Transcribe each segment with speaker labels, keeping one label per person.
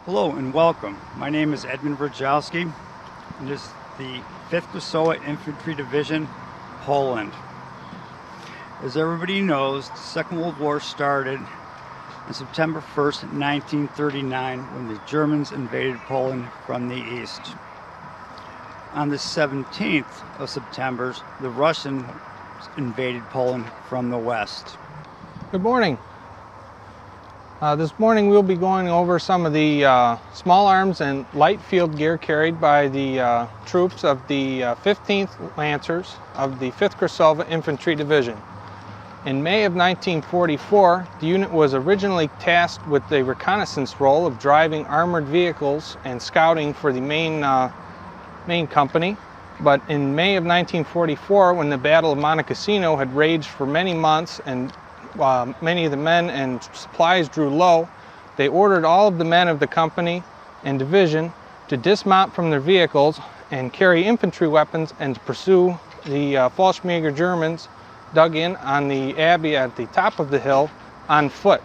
Speaker 1: Hello and welcome. My name is Edmund Wojciechowski, and this is the 5th Kresowa Infantry Division, Poland. As everybody knows, the Second World War started on September 1st, 1939, when the Germans invaded Poland from the east. On the 17th of September, the Russians invaded Poland from the west.
Speaker 2: Good morning. This morning we'll be going over some of the small arms and light field gear carried by the troops of the 15th Lancers of the 5th Kresowa Infantry Division. In May of 1944, the unit was originally tasked with the reconnaissance role of driving armored vehicles and scouting for the main company. But in May of 1944, when the Battle of Monte Cassino had raged for many months and many of the men and supplies drew low, they ordered all of the men of the company and division to dismount from their vehicles and carry infantry weapons and to pursue the Fallschirmjäger Germans dug in on the abbey at the top of the hill on foot.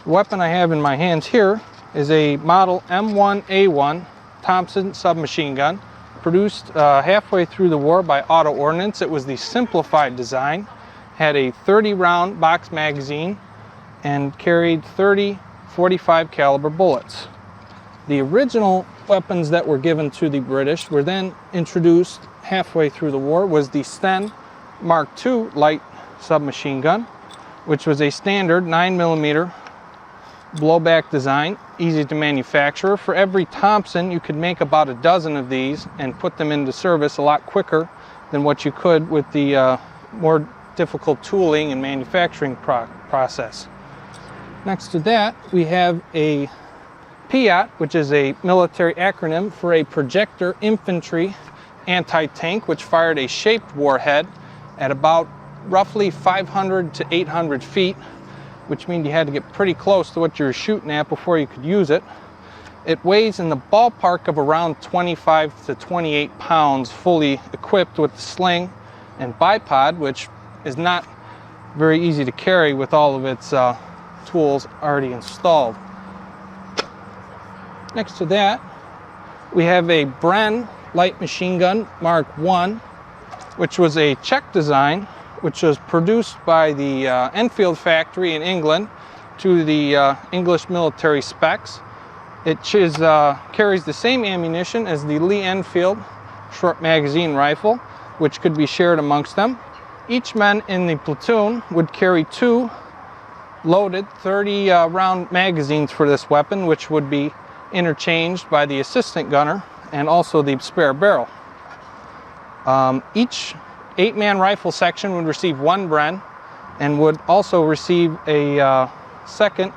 Speaker 2: The weapon I have in my hands here is a model M1A1 Thompson submachine gun, produced halfway through the war by Auto Ordnance. It was the simplified design, had a 30-round box magazine, and carried 30 .45 caliber bullets. The original weapons that were given to the British were then introduced halfway through the war was the Sten Mark II light submachine gun, which was a standard 9mm blowback design, easy to manufacture. For every Thompson, you could make about a dozen of these and put them into service a lot quicker than what you could with the more difficult tooling and manufacturing process. Next to that, we have a Piat, which is a military acronym for a projector infantry anti-tank, which fired a shaped warhead at about roughly 500 to 800 feet, which means you had to get pretty close to what you were shooting at before you could use it. It weighs in the ballpark of around 25 to 28 pounds, fully equipped with the sling and bipod, which is not very easy to carry with all of its tools already installed. Next to that, we have a Bren light machine gun Mark I, which was a Czech design, which was produced by the Enfield factory in England to the English military specs. It carries the same ammunition as the Lee Enfield short magazine rifle, which could be shared amongst them. Each man in the platoon would carry 2 loaded 30-round magazines for this weapon, which would be interchanged by the assistant gunner and also the spare barrel. Each 8-man rifle section would receive 1 Bren and would also receive a second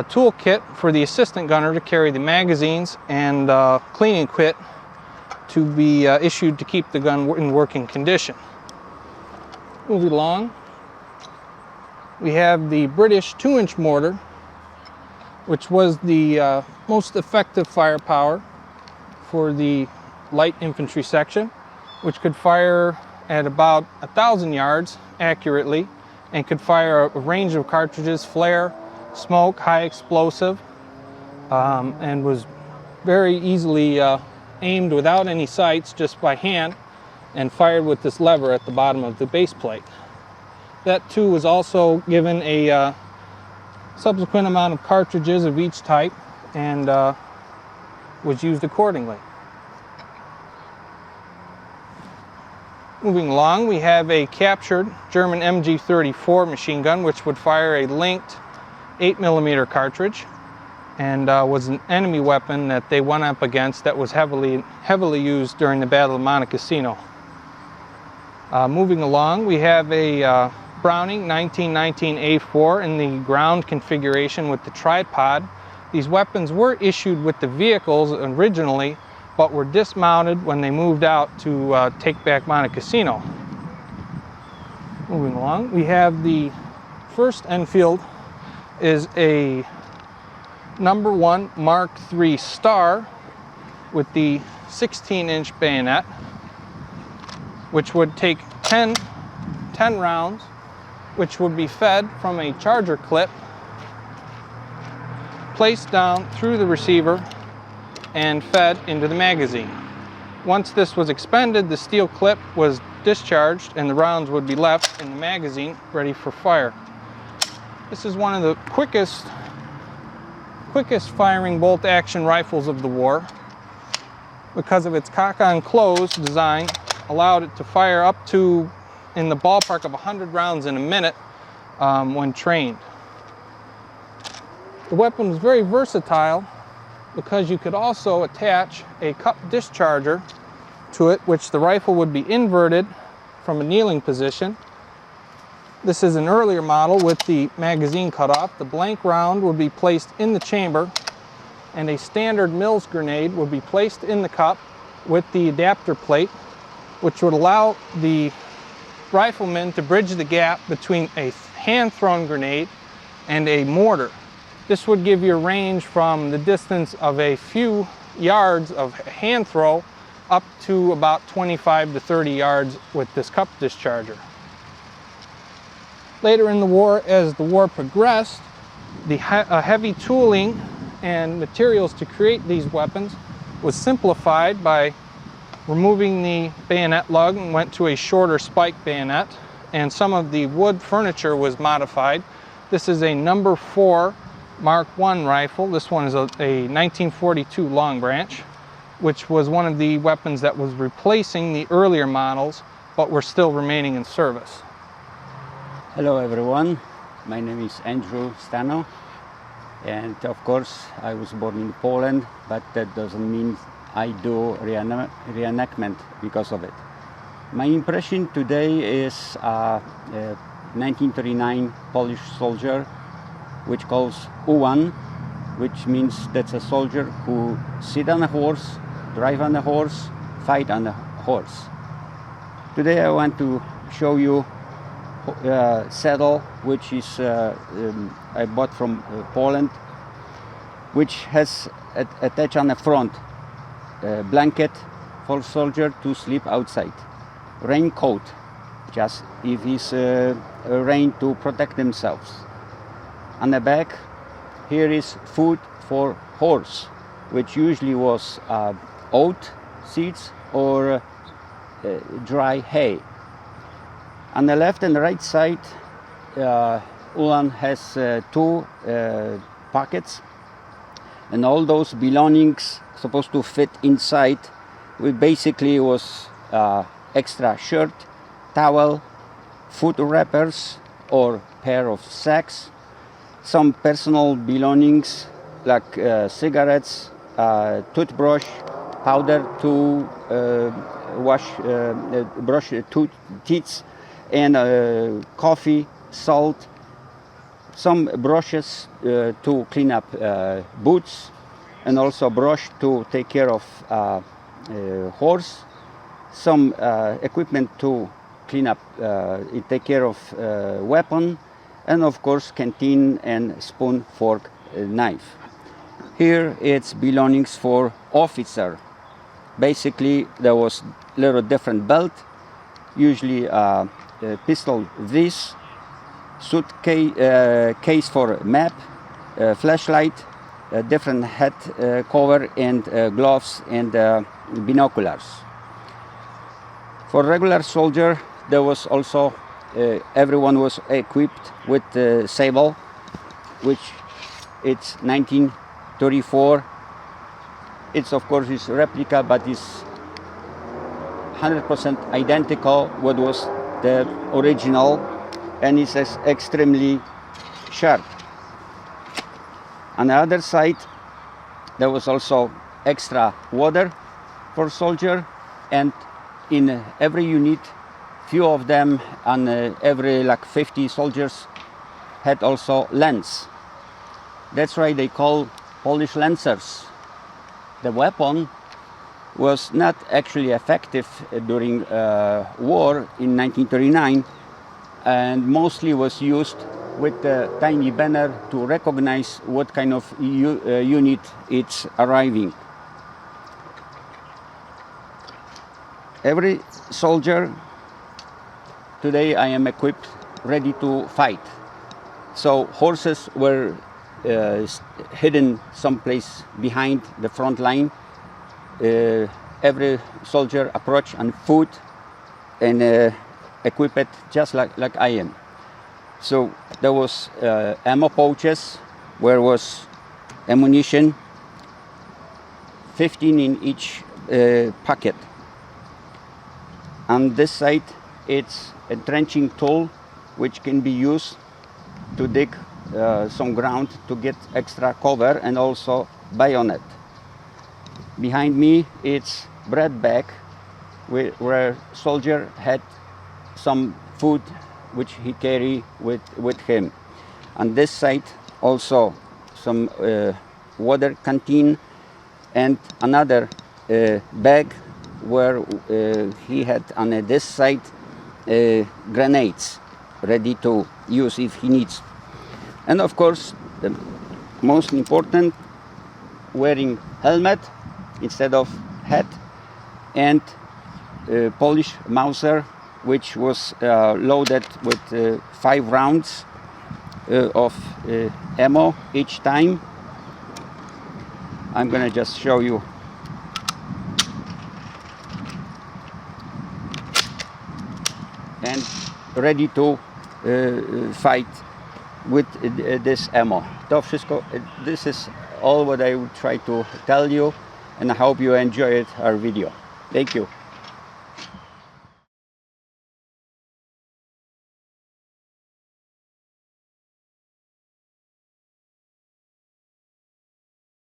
Speaker 2: tool kit for the assistant gunner to carry the magazines and cleaning kit to be issued to keep the gun in working condition. Moving along, we have the British 2-inch mortar, which was the most effective firepower for the light infantry section, which could fire at about 1,000 yards accurately and could fire a range of cartridges, flare, smoke, high explosive, and was very easily aimed without any sights, just by hand, and fired with this lever at the bottom of the base plate. That too was also given a subsequent amount of cartridges of each type and was used accordingly. Moving along, we have a captured German Mg34 machine gun, which would fire a linked 8mm cartridge and was an enemy weapon that they went up against that was heavily used during the Battle of Monte Cassino. Moving along, we have a Browning 1919 A4 in the ground configuration with the tripod. These weapons were issued with the vehicles originally, but were dismounted when they moved out to take back Monte Cassino. Moving along, we have the first Enfield is a number 1 Mark III Star with the 16-inch bayonet, which would take 10 rounds, which would be fed from a charger clip placed down through the receiver and fed into the magazine. Once this was expended, the steel clip was discharged and the rounds would be left in the magazine ready for fire. This is one of the quickest firing bolt action rifles of the war, because of its cock-on close design. Allowed it to fire up to in the ballpark of 100 rounds in a minute when trained. The weapon was very versatile because you could also attach a cup discharger to it, which the rifle would be inverted from a kneeling position. This is an earlier model with the magazine cut off. The blank round would be placed in the chamber, and a standard Mills grenade would be placed in the cup with the adapter plate, which would allow the rifleman to bridge the gap between a hand-thrown grenade and a mortar. This would give you a range from the distance of a few yards of hand throw up to about 25 to 30 yards with this cup discharger. Later in the war, as the war progressed, the heavy tooling and materials to create these weapons was simplified by removing the bayonet lug and went to a shorter spike bayonet, and some of the wood furniture was modified. This is a number 4 Mark I rifle. This one is a 1942 long branch, which was one of the weapons that was replacing the earlier models but were still remaining in service.
Speaker 3: Hello everyone, my name is Andrew Stano, and of course I was born in Poland, but that doesn't mean I do reenactment because of it. My impression today is a 1939 Polish soldier, which calls Ułan, which means that's a soldier who sit on a horse, drive on a horse, fight on a horse. Today I want to show you saddle, which is I bought from Poland, which has attached on the front blanket for soldier to sleep outside, raincoat, just if it's rain to protect themselves. On the back, here is food for horse, which usually was oat seeds or dry hay. On the left and right side, Ulan has 2 pockets, and all those belongings supposed to fit inside. Which basically was extra shirt, towel, foot wrappers or pair of sacks, some personal belongings like cigarettes, toothbrush, powder to brush teeth, and coffee, salt, some brushes to clean up boots, and also brush to take care of horse, some equipment to clean up, take care of weapon, and of course canteen and spoon, fork, knife. Here it's belongings for officer. Basically there was little different belt, usually pistol this, suitcase case for map, flashlight, different head cover, and gloves and binoculars. For regular soldier there was also everyone was equipped with sable, which it's 1934. It's of course is replica, but it's 100% identical what was the original, and it's extremely sharp. On the other side there was also extra water for soldier, and in every unit, few of them on every like 50 soldiers had also lance. That's why they call Polish lancers. The weapon was not actually effective during war in 1939, and mostly was used with a tiny banner to recognize what kind of unit it's arriving. Every soldier today I am equipped ready to fight. So horses were hidden someplace behind the front line. Every soldier approach on foot and equipped just like I am. So there was ammo pouches where was ammunition, 15 in each pocket. On this side, it's a trenching tool which can be used to dig some ground to get extra cover, and also bayonet. Behind me, it's bread bag where soldier had some food which he carry with him. On this side, also some water canteen and another bag where he had on this side grenades ready to use if he needs. And of course, the most important, wearing helmet instead of hat, and Polish Mauser, which was loaded with 5 rounds of ammo each time. I'm gonna just show you. And ready to fight with this ammo. To wszystko, this is all what I would try to tell you, and I hope you enjoyed our video. Thank you.